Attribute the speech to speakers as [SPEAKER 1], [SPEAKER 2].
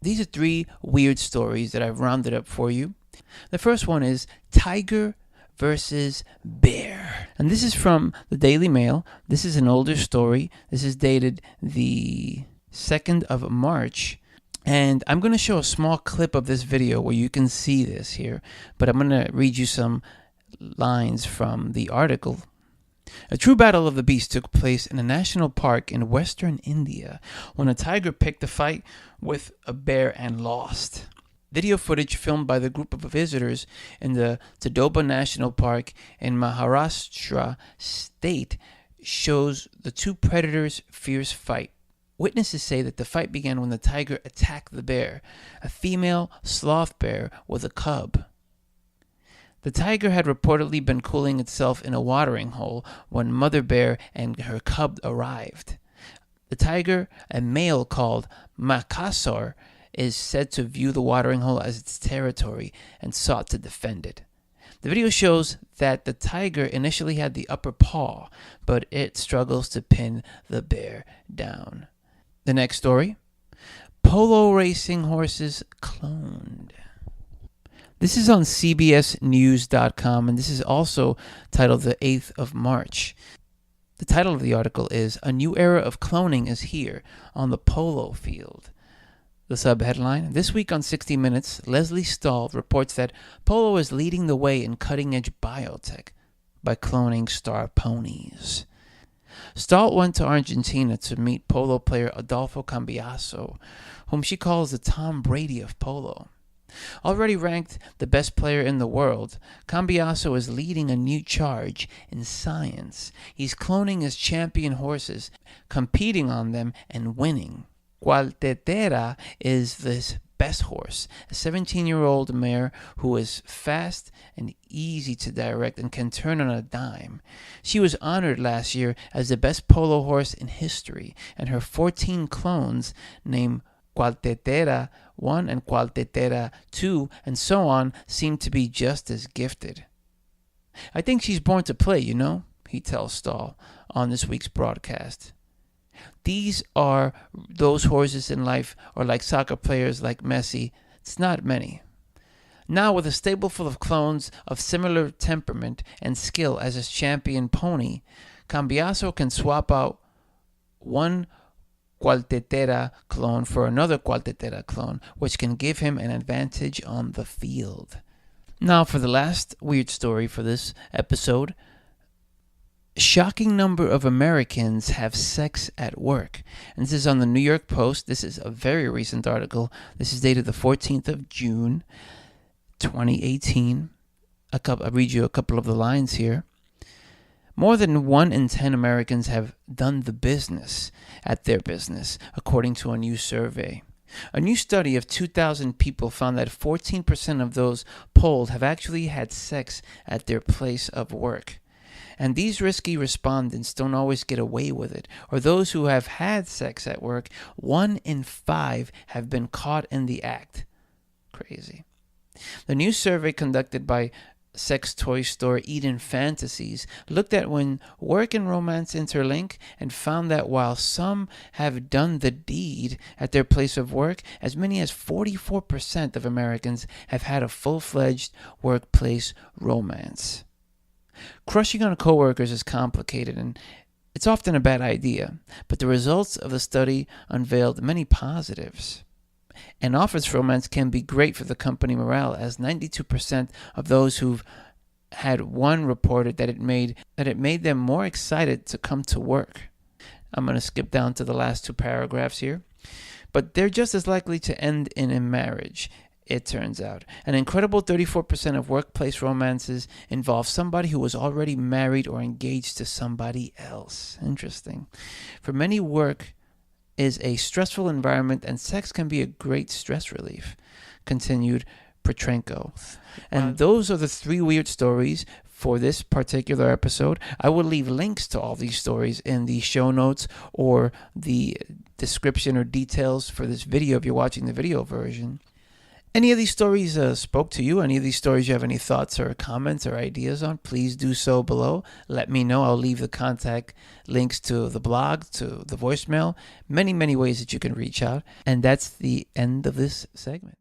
[SPEAKER 1] These are three weird stories that I've rounded up for you. The first one is tiger versus bear. And this is from the Daily Mail. This is an older story. This is dated the 2nd of March. And I'm going to show a small clip of this video where you can see this here. But I'm going to read you some lines from the article. A true battle of the beasts took place in a national park in western India when a tiger picked a fight with a bear and lost. Video footage filmed by the group of visitors in the Tadoba National Park in Maharashtra state shows the two predators' fierce fight. Witnesses say that the fight began when the tiger attacked the bear, a female sloth bear with a cub. The tiger had reportedly been cooling itself in a watering hole when Mother Bear and her cub arrived. The tiger, a male called Makassar, is said to view the watering hole as its territory and sought to defend it. The video shows that the tiger initially had the upper paw, but it struggles to pin the bear down. The next story, polo racing horses cloned. This is on CBSNews.com, and this is also titled the 8th of March. The title of the article is, A New Era of Cloning is Here on the Polo Field. The subheadline, This week on 60 Minutes, Leslie Stahl reports that Polo is leading the way in cutting-edge biotech by cloning star ponies. Stahl went to Argentina to meet polo player Adolfo Cambiaso, whom she calls the Tom Brady of polo. Already ranked the best player in the world, Cambiaso is leading a new charge in science. He's cloning his champion horses, competing on them, and winning. Cualtetera is this best horse, a 17-year-old mare who is fast and easy to direct and can turn on a dime. She was honored last year as the best polo horse in history, and her 14 clones named Cualtetera 1 and Cualtetera 2 and so on seem to be just as gifted. I think she's born to play, he tells Stahl on this week's broadcast. These are those horses in life, or like soccer players like Messi. It's not many. Now, with a stable full of clones of similar temperament and skill as his champion pony, Cambiaso can swap out one Cualtetera clone for another Cualtetera clone, which can give him an advantage on the field. Now, for the last weird story for this episode. Shocking number of Americans have sex at work. And this is on the New York Post. This is a very recent article. This is dated the 14th of June, 2018. I'll read you a couple of the lines here. More than 1 in 10 Americans have done the business at their business, according to a new survey. A new study of 2,000 people found that 14% of those polled have actually had sex at their place of work. And these risky respondents don't always get away with it. Or those who have had sex at work, 1 in 5 have been caught in the act. Crazy. The new survey conducted by sex toy store Eden Fantasies looked at when work and romance interlink and found that while some have done the deed at their place of work, as many as 44% of Americans have had a full-fledged workplace romance. Crushing on coworkers is complicated and it's often a bad idea, but the results of the study unveiled many positives. An office romance can be great for the company morale, as 92% of those who've had one reported that it made them more excited to come to work. I'm going to skip down to the last 2 paragraphs here. But they're just as likely to end in a marriage, it turns out. An incredible 34% of workplace romances involve somebody who was already married or engaged to somebody else. Interesting. For many, work is a stressful environment, and sex can be a great stress relief, continued Petrenko. And those are the 3 weird stories for this particular episode. I will leave links to all these stories in the show notes or the description or details for this video if you're watching the video version. Any of these stories spoke to you? Any of these stories you have any thoughts or comments or ideas on? Please do so below. Let me know. I'll leave the contact links to the blog, to the voicemail, many, many ways that you can reach out. And that's the end of this segment.